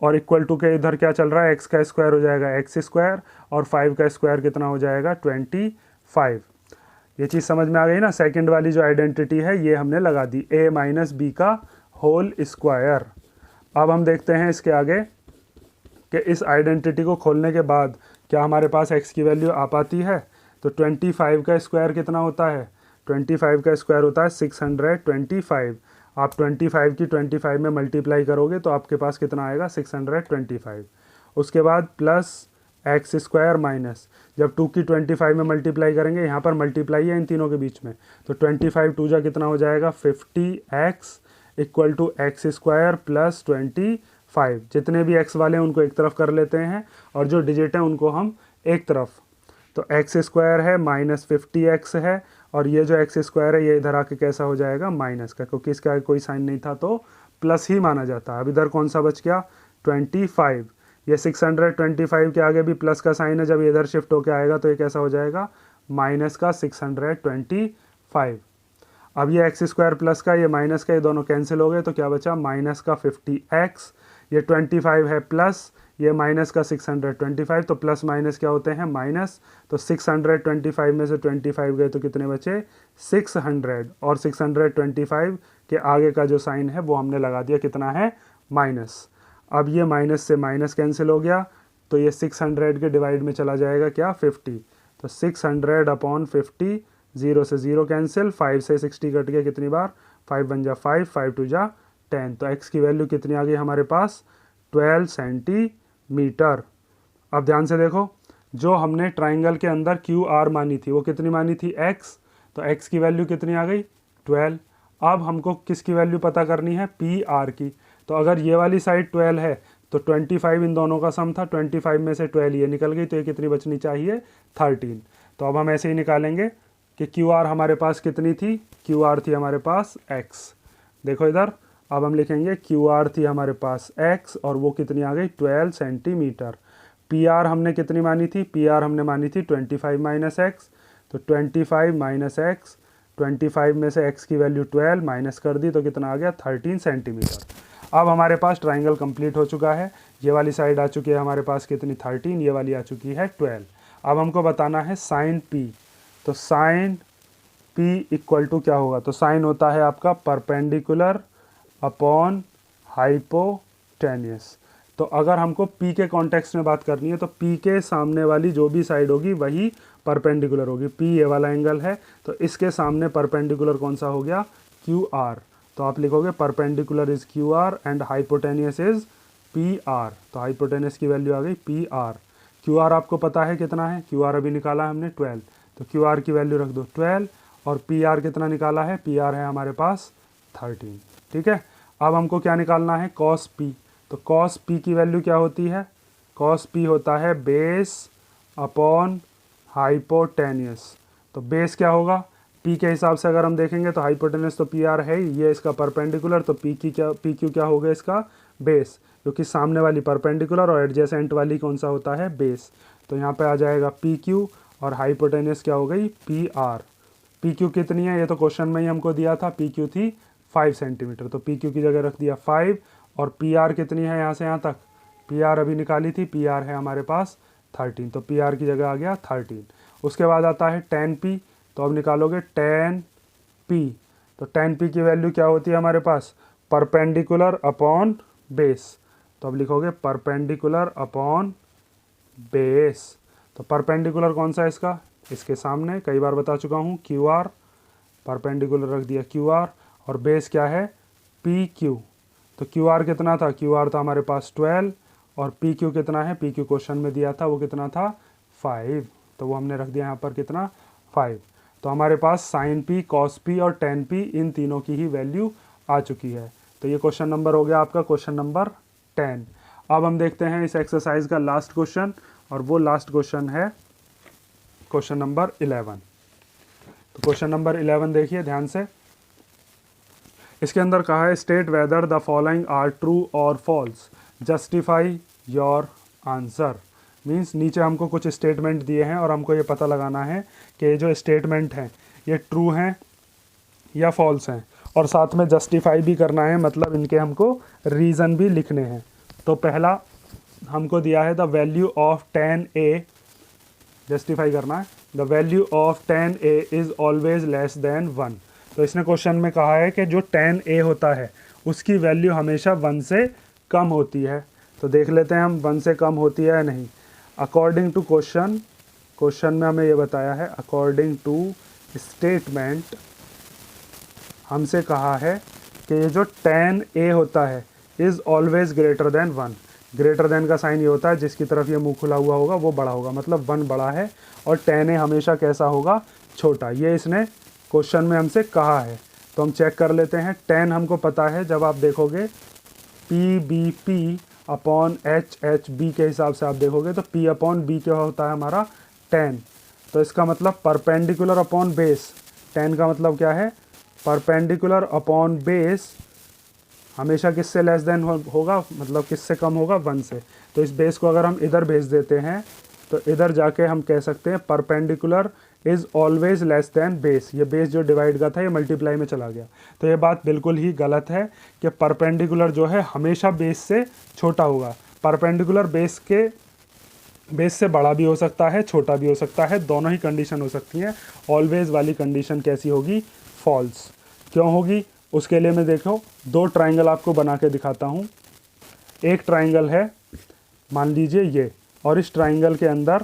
और इक्वल टू के इधर क्या चल रहा है x का स्क्वायर हो जाएगा x स्क्वायर और 5 का स्क्वायर कितना हो जाएगा 25। ये चीज़ समझ में आ गई ना। सेकंड वाली जो आइडेंटिटी है ये हमने लगा दी a माइनस बी का होल स्क्वायर। अब हम देखते हैं इसके आगे कि इस आइडेंटिटी को खोलने के बाद क्या हमारे पास x की वैल्यू आ पाती है। तो 25 का स्क्वायर कितना होता है 25 का स्क्वायर होता है 625। आप 25 की 25 में मल्टीप्लाई करोगे तो आपके पास कितना आएगा 625। उसके बाद प्लस एक्स स्क्वायर माइनस जब 2 की 25 में मल्टीप्लाई करेंगे, यहाँ पर मल्टीप्लाई है इन तीनों के बीच में, तो 25 2 जा कितना हो जाएगा 50x equal to x square plus 25। जितने भी x वाले हैं उनको एक तरफ कर लेते हैं और जो डिजिट हैं उनको हम एक तरफ। तो एक्स स्क्वायर है माइनस 50x है और ये जो एक्स स्क्वायर है ये इधर आके कैसा हो जाएगा माइनस का, क्योंकि इसका कोई साइन नहीं था तो प्लस ही माना जाता। अब इधर कौन सा बच गया 25। ये 625 के आगे भी प्लस का साइन है, जब ये इधर शिफ्ट होके आएगा तो ये कैसा हो जाएगा माइनस का 625। अब ये एक्स स्क्वायर प्लस का ये माइनस का ये दोनों कैंसिल हो गए तो क्या बचा माइनस का 50x। ये 25 है प्लस ये माइनस का 625, तो प्लस माइनस क्या होते हैं माइनस। तो 625 में से 25 गए तो कितने बचे 600 और 625 के आगे का जो साइन है वो हमने लगा दिया कितना है माइनस। अब ये माइनस से माइनस कैंसिल हो गया तो ये 600 के डिवाइड में चला जाएगा क्या 50। तो 600 अपॉन 50, 0 से 0 कैंसिल, 5 से 60 कट गया कितनी बार 5 बन जा 5, 5 2 जा 10। तो x की वैल्यू कितनी आ गई हमारे पास 12 सेंटीमीटर। अब ध्यान से देखो जो हमने ट्राइंगल के अंदर QR मानी थी वो कितनी मानी थी x, तो x की वैल्यू कितनी आ गई 12। अब हमको किसकी वैल्यू पता करनी है PR की। तो अगर ये वाली साइड 12 है तो 25 इन दोनों का सम था, 25 में से 12 ये निकल गई तो ये कितनी बचनी चाहिए 13। तो अब हम ऐसे ही निकालेंगे कि QR हमारे पास कितनी थी, QR थी हमारे पास x। देखो इधर अब हम लिखेंगे QR थी हमारे पास x और वो कितनी आ गई 12 सेंटीमीटर। PR हमने कितनी मानी थी, PR हमने मानी थी 25 माइनस एक्स। तो 25 माइनस एक्स, 25 में से x की वैल्यू 12 माइनस कर दी तो कितना आ गया 13 सेंटीमीटर। अब हमारे पास ट्राइंगल कंप्लीट हो चुका है। ये वाली साइड आ चुकी है हमारे पास कितनी 13, ये वाली आ चुकी है 12। अब हमको बताना है साइन P। तो साइन P इक्वल टू क्या होगा, तो साइन होता है आपका परपेंडिकुलर अपॉन हाइपोटेनियस। तो अगर हमको P के कॉन्टेक्स्ट में बात करनी है तो P के सामने वाली जो भी साइड होगी वही परपेंडिकुलर होगी। P ये वाला एंगल है तो इसके सामने परपेंडिकुलर कौन सा हो गया QR। तो आप लिखोगे perpendicular is QR and hypotenuse is PR। तो हाइपोटेनियस की वैल्यू आ गई PR। QR आपको पता है कितना है, QR अभी निकाला है हमने 12, तो QR की वैल्यू रख दो 12 और PR कितना निकाला है, PR है हमारे पास 13। ठीक है। अब हमको क्या निकालना है cos P। तो cos P की वैल्यू क्या होती है, cos P होता है बेस अपॉन हाइपोटेनियस। तो बेस क्या होगा P के हिसाब से अगर हम देखेंगे तो हाइपोटेनियस तो PR है ही, ये इसका परपेंडिकुलर, तो PQ क्या होगा इसका बेस, क्योंकि सामने वाली परपेंडिकुलर और एडजेसेंट वाली कौन सा होता है बेस। तो यहाँ पे आ जाएगा PQ और हाइपोटेनियस क्या हो गई PR। PQ कितनी है ये तो क्वेश्चन में ही हमको दिया था, PQ थी 5 सेंटीमीटर, तो PQ की जगह रख दिया 5। और PR कितनी है यहाँ से यहाँ तक, PR अभी निकाली थी, PR है हमारे पास 13, तो PR की जगह आ गया 13। उसके बाद आता है tan P। तो अब निकालोगे tan P। तो tan P की वैल्यू क्या होती है हमारे पास परपेंडिकुलर अपॉन बेस। तो अब लिखोगे परपेंडिकुलर अपॉन बेस। तो परपेंडिकुलर कौन सा है इसका, इसके सामने, कई बार बता चुका हूँ QR, परपेंडिकुलर रख दिया QR और बेस क्या है PQ। तो क्यू आर कितना था, क्यू आर था हमारे पास 12 और पी क्यू कितना है, पी क्यू क्वेश्चन में दिया था वो कितना था 5, तो वो हमने रख दिया यहाँ पर कितना 5। तो हमारे पास साइन पी, कॉस पी और टेन पी इन तीनों की ही वैल्यू आ चुकी है। तो ये क्वेश्चन नंबर हो गया आपका क्वेश्चन नंबर 10। अब हम देखते हैं इस एक्सरसाइज का लास्ट क्वेश्चन, और वो लास्ट क्वेश्चन है क्वेश्चन नंबर 11। तो क्वेश्चन नंबर 11 देखिए ध्यान से। इसके अंदर कहा है state whether the following are true और false, justify your answer. Means नीचे हमको कुछ स्टेटमेंट दिए हैं और हमको ये पता लगाना है कि ये जो स्टेटमेंट हैं ये ट्रू हैं या फॉल्स हैं, और साथ में जस्टिफाई भी करना है, मतलब इनके हमको रीज़न भी लिखने हैं। तो पहला हमको दिया है the value of 10a, justify करना है, the value of 10a is always less than 1। तो इसने क्वेश्चन में कहा है कि जो 10a होता है उसकी वैल्यू हमेशा 1 से कम होती है। तो देख लेते हैं हम 1 से कम होती है या नहीं। अकॉर्डिंग टू क्वेश्चन में हमें ये बताया है, अकॉर्डिंग टू स्टेटमेंट हमसे कहा है कि ये जो 10a होता है is always greater than 1। Greater than का साइन ये होता है जिसकी तरफ ये मुंह खुला हुआ होगा वो बड़ा होगा, मतलब 1 बड़ा है, और 10a हमेशा कैसा होगा, छोटा। ये इसने क्वेश्चन में हमसे कहा है। तो हम चेक कर लेते हैं। 10 हमको पता है, जब आप देखोगे P B P upon H H B के हिसाब से आप देखोगे तो p अपॉन बी क्या होता है हमारा 10। तो इसका मतलब परपेंडिकुलर अपॉन बेस, 10 का मतलब क्या है, परपेंडिकुलर अपॉन बेस हमेशा किससे लेस देन होगा, मतलब किससे कम होगा, 1 से। तो इस बेस को अगर हम इधर भेज देते हैं तो इधर जाके हम कह सकते हैं perpendicular is always less than base. ये बेस जो डिवाइड का था ये मल्टीप्लाई में चला गया। तो ये बात बिल्कुल ही गलत है कि परपेंडिकुलर जो है हमेशा बेस से छोटा होगा। परपेंडिकुलर बेस से बड़ा भी हो सकता है, छोटा भी हो सकता है, दोनों ही कंडीशन हो सकती हैं। ऑलवेज वाली कंडीशन कैसी होगी, फॉल्स। क्यों होगी, उसके लिए मैं देखो 2 ट्राइंगल आपको बना के दिखाता हूँ। एक ट्राइंगल है मान लीजिए ये, और इस ट्राइंगल के अंदर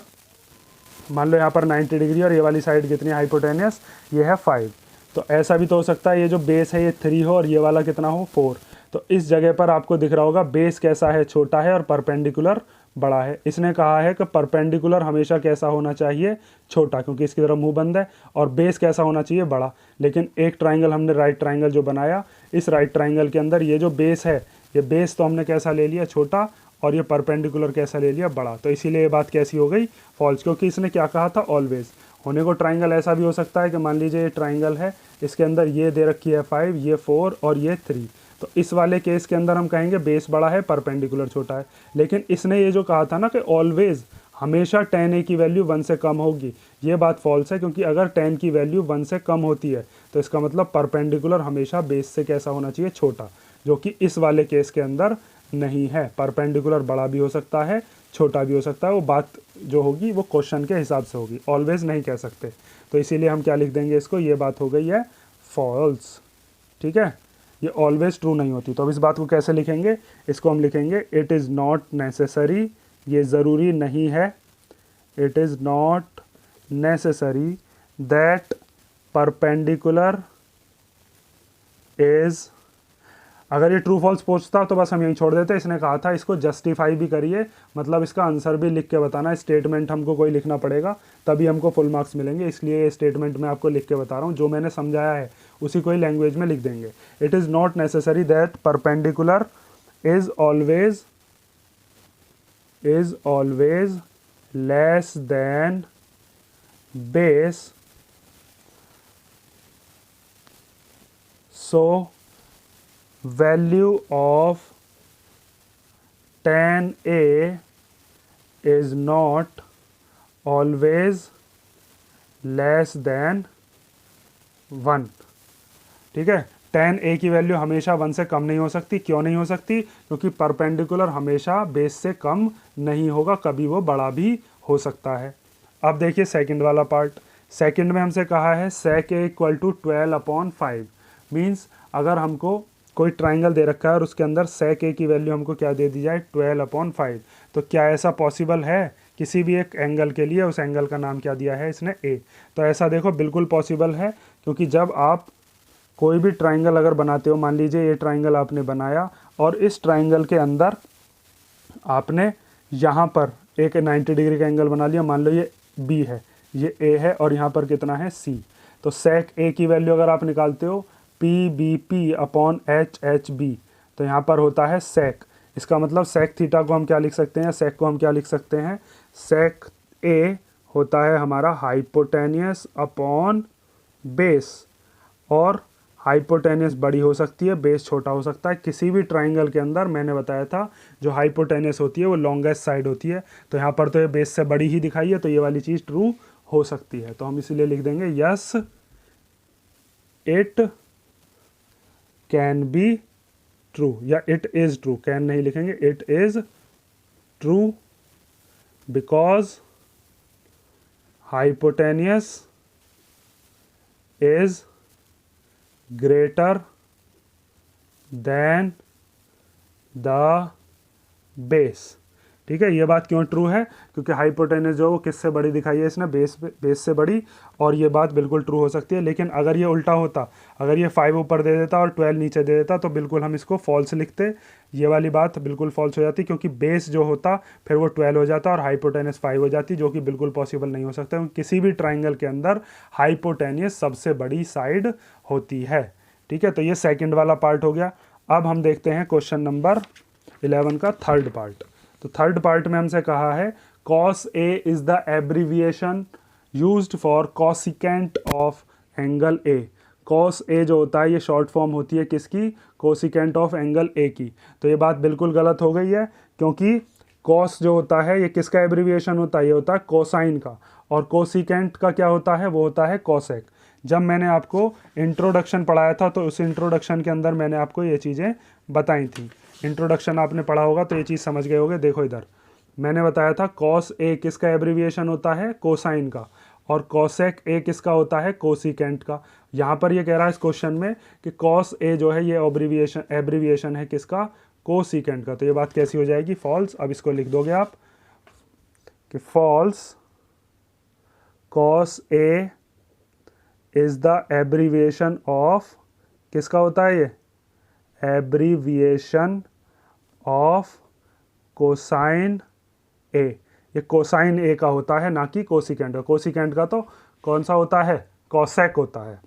मान लो यहाँ पर 90 डिग्री और ये वाली साइड कितनी हाइपोटेनियस, ये है 5। तो ऐसा भी तो हो सकता है ये जो बेस है ये 3 हो और ये वाला कितना हो 4। तो इस जगह पर आपको दिख रहा होगा बेस कैसा है, छोटा है, और परपेंडिकुलर बड़ा है। इसने कहा है कि परपेंडिकुलर हमेशा कैसा होना चाहिए, छोटा, क्योंकि इसकी तरफ मुंह बंद है, और बेस कैसा होना चाहिए, बड़ा। लेकिन एक ट्राइंगल हमने राइट ट्राइंगल जो बनाया, इस राइट ट्राइंगल के अंदर ये जो बेस है, ये बेस तो हमने कैसा ले लिया, छोटा, और ये परपेंडिकुलर कैसा ले लिया, बड़ा। तो इसीलिए ये बात कैसी हो गई, फॉल्स, क्योंकि इसने क्या कहा था, ऑलवेज। होने को ट्राइंगल ऐसा भी हो सकता है कि मान लीजिए ये ट्राइंगल है, इसके अंदर ये दे रखी है 5, ये 4 और ये 3। तो इस वाले केस के अंदर हम कहेंगे बेस बड़ा है, परपेंडिकुलर छोटा है। लेकिन इसने ये जो कहा था ना कि ऑलवेज हमेशा 10a की वैल्यू 1 से कम होगी, ये बात फॉल्स है, क्योंकि अगर 10 की वैल्यू 1 से कम होती है तो इसका मतलब परपेंडिकुलर हमेशा बेस से कैसा होना चाहिए, छोटा, जो कि इस वाले केस के अंदर नहीं है। परपेंडिकुलर बड़ा भी हो सकता है, छोटा भी हो सकता है। वो बात जो होगी वो क्वेश्चन के हिसाब से होगी, ऑलवेज नहीं कह सकते। तो इसीलिए हम क्या लिख देंगे इसको, ये बात हो गई है फॉल्स। ठीक है, ये ऑलवेज ट्रू नहीं होती। तो अब इस बात को कैसे लिखेंगे, इसको हम लिखेंगे इट इज़ नॉट नेसेसरी, ये ज़रूरी नहीं है, it is not necessary that perpendicular is. अगर ये ट्रू फॉल्स पूछता तो बस हम यहीं छोड़ देते। इसने कहा था इसको जस्टिफाई भी करिए, मतलब इसका आंसर भी लिख के बताना। स्टेटमेंट हमको कोई लिखना पड़ेगा तभी हमको फुल मार्क्स मिलेंगे, इसलिए ये स्टेटमेंट मैं आपको लिख के बता रहा हूँ। जो मैंने समझाया है उसी कोई लैंग्वेज में लिख देंगे। It is not necessary that perpendicular is always less than base, so value of 10a is not always less than 1। ठीक है, 10a की वैल्यू हमेशा 1 से कम नहीं हो सकती। क्यों नहीं हो सकती, क्योंकि परपेंडिकुलर हमेशा बेस से कम नहीं होगा, कभी वो बड़ा भी हो सकता है। अब देखिए सेकंड वाला पार्ट। सेकंड में हमसे कहा है sec a equal to 12/5। Means अगर हमको कोई ट्राइंगल दे रखा है और उसके अंदर sec a की वैल्यू हमको क्या दे दी जाए, 12/5। तो क्या ऐसा पॉसिबल है किसी भी एक एंगल के लिए, उस एंगल का नाम क्या दिया है इसने, a। तो ऐसा देखो बिल्कुल पॉसिबल है, क्योंकि जब आप कोई भी ट्राइंगल अगर बनाते हो, मान लीजिए ये ट्राइंगल आपने बनाया और इस ट्राइंगल के अंदर आपने यहाँ पर एक 90 डिग्री का एंगल बना लिया। मान लो ये बी है, ये ए है, और यहाँ पर कितना है सी। तो सेक ए की वैल्यू अगर आप निकालते हो P B P upon H H B, तो यहाँ पर होता है सेक। इसका मतलब सेक थीटा को हम क्या लिख सकते हैं, सेक को हम क्या लिख सकते हैं, सेक ए होता है हमारा हाइपोटेनियस अपॉन बेस, और हाइपोटेनियस बड़ी हो सकती है, बेस छोटा हो सकता है। किसी भी ट्राइंगल के अंदर मैंने बताया था जो हाइपोटेनियस होती है वो लॉन्गेस्ट साइड होती है। तो यहाँ पर तो ये बेस से बड़ी ही दिखाई है, तो ये वाली चीज़ ट्रू हो सकती है। तो हम इसीलिए लिख देंगे yes it can be true, या इट इज़ ट्रू, कैन नहीं लिखेंगे, it is true because hypotenuse is greater than the base. ठीक है, ये बात क्यों ट्रू है, क्योंकि हाइपोटेनस जो वो किससे बड़ी दिखाई है इसने, बेस से बड़ी, और ये बात बिल्कुल ट्रू हो सकती है। लेकिन अगर ये उल्टा होता, अगर ये 5 ऊपर दे देता और 12 नीचे दे देता, तो बिल्कुल हम इसको फॉल्स लिखते, ये वाली बात बिल्कुल फॉल्स हो जाती, क्योंकि बेस जो होता फिर वो 12 हो जाता और हाइपोटेनस 5 हो जाती, जो कि बिल्कुल पॉसिबल नहीं हो सकता, क्योंकि किसी भी ट्राइंगल के अंदर हाइपोटेनियस सबसे बड़ी साइड होती है। ठीक है, तो ये सेकेंड वाला पार्ट हो गया। अब हम देखते हैं क्वेश्चन नंबर 11 का थर्ड पार्ट। तो थर्ड पार्ट में हमसे कहा है cos A is the abbreviation used for cosecant of angle A। cos A जो होता है ये शॉर्ट फॉर्म होती है किसकी, कोसिकेंट ऑफ एंगल A की। तो ये बात बिल्कुल गलत हो गई है, क्योंकि cos जो होता है ये किसका एब्रीविएशन होता है, ये होता है कोसाइन का, और कोसिकेंट का क्या होता है, वो होता है कोसेक। जब मैंने आपको इंट्रोडक्शन पढ़ाया था तो उस इंट्रोडक्शन के अंदर मैंने आपको ये चीज़ें बताई थी। इंट्रोडक्शन आपने पढ़ा होगा तो ये चीज़ समझ गए होगे। देखो इधर मैंने बताया था cos A किसका एब्रीविएशन होता है, कोसाइन का, और cosec A किसका होता है, कोसिकेंट का। यहाँ पर ये कह रहा है इस क्वेश्चन में कि cos A जो है ये एब्रीविएशन है किसका, कोसिकेंट का। तो ये बात कैसी हो जाएगी, फॉल्स। अब इसको लिख दोगे आप कि false cos A is the abbreviation of, किसका होता है ये, एब्रीविएशन ऑफ कोसाइन ए। ये कोसाइन ए का होता है, ना कि कोसिकेंट का। कोसिकेंट का तो कौन सा होता है, कोसेक होता है।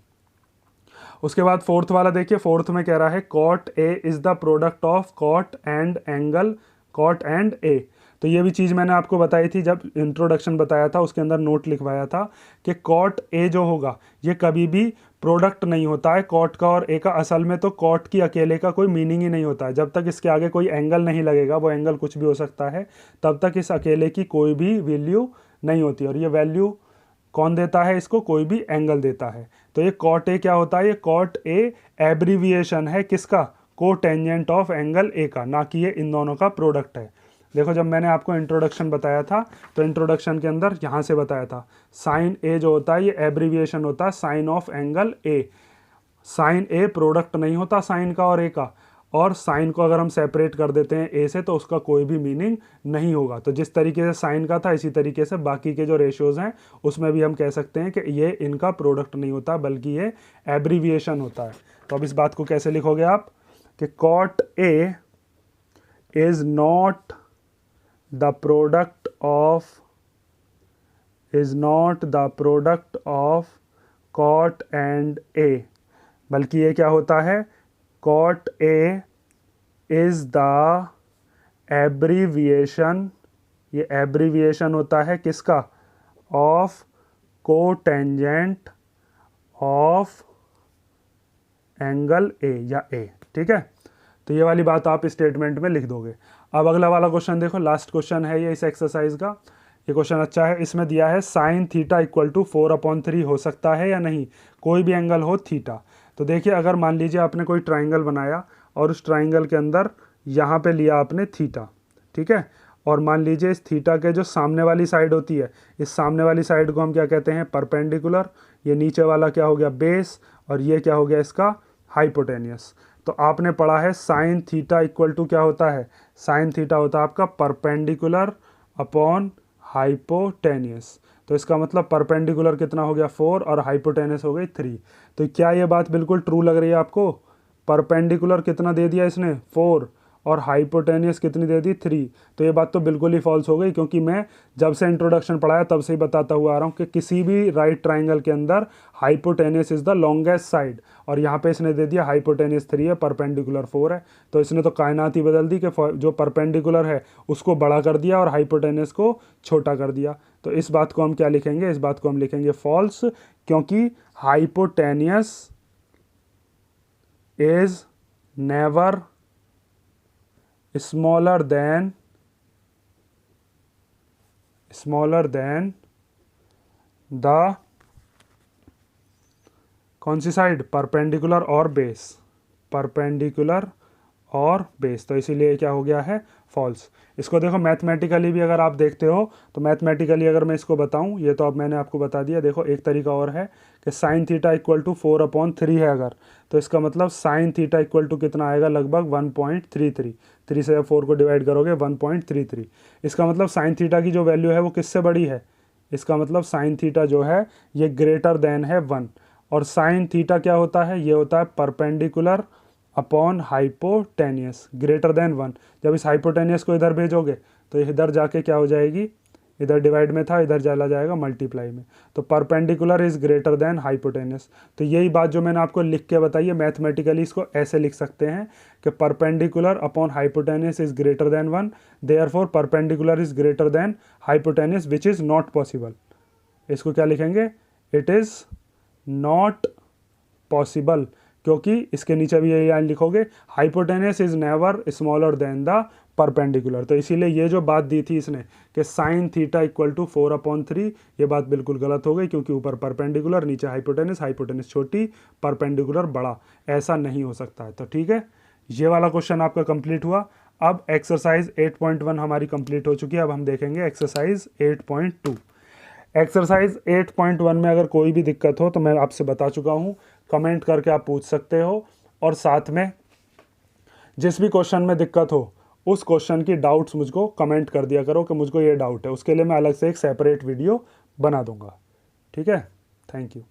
उसके बाद फोर्थ वाला देखिए, फोर्थ में कह रहा है cot A is the product of cot and angle cot and A. तो ये भी चीज़ मैंने आपको बताई थी जब इंट्रोडक्शन बताया था, उसके अंदर नोट लिखवाया था कि कॉट ए जो होगा ये कभी भी प्रोडक्ट नहीं होता है कॉट का और ए का। असल में तो कॉट की अकेले का कोई मीनिंग ही नहीं होता है, जब तक इसके आगे कोई एंगल नहीं लगेगा, वो एंगल कुछ भी हो सकता है, तब तक इस अकेले की कोई भी वैल्यू नहीं होती। और ये वैल्यू कौन देता है इसको, कोई भी एंगल देता है। तो ये कॉट ए क्या होता है, ये कॉट ए एब्रीविएशन है किसका, कोटेंजेंट ऑफ एंगल ए का, ना कि ये इन दोनों का प्रोडक्ट है। देखो जब मैंने आपको इंट्रोडक्शन बताया था तो इंट्रोडक्शन के अंदर यहाँ से बताया था साइन ए जो होता है ये एब्रीविएशन होता है sine of angle A. Sine A product नहीं होता साइन का और ए का, और साइन को अगर हम सेपरेट कर देते हैं ए से तो उसका कोई भी मीनिंग नहीं होगा। तो जिस तरीके से साइन का था इसी तरीके से बाकी के जो रेशियोज हैं उसमें भी हम कह सकते हैं कि ये इनका प्रोडक्ट नहीं होता बल्कि ये एब्रीविएशन होता है। तो अब इस बात को कैसे लिखोगे आप कि cot A is not the product of cot and A, बल्कि ये क्या होता है, cot A is the abbreviation, ये एब्रीविएशन होता है किसका, of cotangent of angle A या ए। ठीक है, तो ये वाली बात आप स्टेटमेंट में लिख दोगे। अब अगला वाला क्वेश्चन देखो, लास्ट क्वेश्चन है ये इस एक्सरसाइज का। ये क्वेश्चन अच्छा है, इसमें दिया है साइन थीटा इक्वल टू 4/3 हो सकता है या नहीं, कोई भी एंगल हो थीटा। तो देखिए अगर मान लीजिए आपने कोई ट्राइंगल बनाया और उस ट्राइंगल के अंदर यहाँ पे लिया आपने थीटा, ठीक है, और मान लीजिए इस थीटा के जो सामने वाली साइड होती है, इस सामने वाली साइड को हम क्या कहते हैं, परपेंडिकुलर। ये नीचे वाला क्या हो गया, बेस, और ये क्या हो गया इसका, हाइपोटेनियस। तो आपने पढ़ा है साइन थीटा इक्वल टू क्या होता है, साइन थीटा होता है आपका परपेंडिकुलर अपॉन हाइपोटेनियस। तो इसका मतलब परपेंडिकुलर कितना हो गया 4 और हाइपोटेनियस हो गई 3। तो क्या ये बात बिल्कुल ट्रू लग रही है आपको, परपेंडिकुलर कितना दे दिया इसने 4 और हाइपोटेनियस कितनी दे दी 3। तो ये बात तो बिल्कुल ही फॉल्स हो गई, क्योंकि मैं जब से इंट्रोडक्शन पढ़ाया तब से ही बताता हुआ आ रहा हूँ कि किसी भी राइट ट्राइंगल के अंदर hypotenuse is the longest side, और यहाँ पे इसने दे दिया हाइपोटेनियस 3 है, परपेंडिकुलर 4 है। तो इसने तो कायनात ही बदल दी कि जो परपेंडिकुलर है उसको बड़ा कर दिया और हाइपोटेनियस को छोटा कर दिया। तो इस बात को हम क्या लिखेंगे, इस बात को हम लिखेंगे फॉल्स, क्योंकि hypotenuse is never smaller than the कौन सी साइड, परपेंडिकुलर और बेस, परपेंडिकुलर और बेस। तो इसीलिए क्या हो गया है फॉल्स। इसको देखो मैथमेटिकली भी अगर आप देखते हो तो मैथमेटिकली अगर मैं इसको बताऊं, ये तो अब मैंने आपको बता दिया। देखो एक तरीका और है कि साइन थीटा इक्वल टू 4/3 है अगर, तो इसका मतलब साइन थीटा इक्वल टू कितना आएगा, लगभग 1.33। 3 से 4 को डिवाइड करोगे 1.33। इसका मतलब साइन थीटा की जो वैल्यू है वो किससे बड़ी है, इसका मतलब साइन थीटा जो है ये ग्रेटर देन है 1। और साइन थीटा क्या होता है, ये होता है perpendicular upon hypotenuse greater than 1। जब इस हाइपोटेनियस को इधर भेजोगे तो इधर जाके क्या हो जाएगी, इधर डिवाइड में था इधर चला जाएगा मल्टीप्लाई में। तो perpendicular is greater than hypotenuse. तो यही बात जो मैंने आपको लिख के बताई है, मैथमेटिकली इसको ऐसे लिख सकते हैं कि perpendicular upon hypotenuse is greater than 1, therefore perpendicular is greater than hypotenuse which is not possible. इसको क्या लिखेंगे, इट इज़ नॉट पॉसिबल, क्योंकि इसके नीचे भी यही लाइन लिखोगे, hypotenuse is never smaller than the perpendicular. तो इसीलिए ये जो बात दी थी इसने कि साइन थीटा इक्वल टू 4/3, ये बात बिल्कुल गलत हो गई, क्योंकि ऊपर परपेंडिकुलर नीचे हाइपोटेनियस, हाइपोटेनियस छोटी परपेंडिकुलर बड़ा, ऐसा नहीं हो सकता है। तो ठीक है, ये वाला क्वेश्चन आपका कंप्लीट हुआ। अब एक्सरसाइज 8.1 हमारी कंप्लीट हो चुकी है। अब हम देखेंगे एक्सरसाइज 8.2। एक्सरसाइज 8.1 में अगर कोई भी दिक्कत हो तो मैं आपसे बता चुका हूँ, कमेंट करके आप पूछ सकते हो। और साथ में जिस भी क्वेश्चन में दिक्कत हो उस क्वेश्चन की डाउट्स मुझको कमेंट कर दिया करो कि मुझको ये डाउट है, उसके लिए मैं अलग से एक सेपरेट वीडियो बना दूंगा। ठीक है, थैंक यू।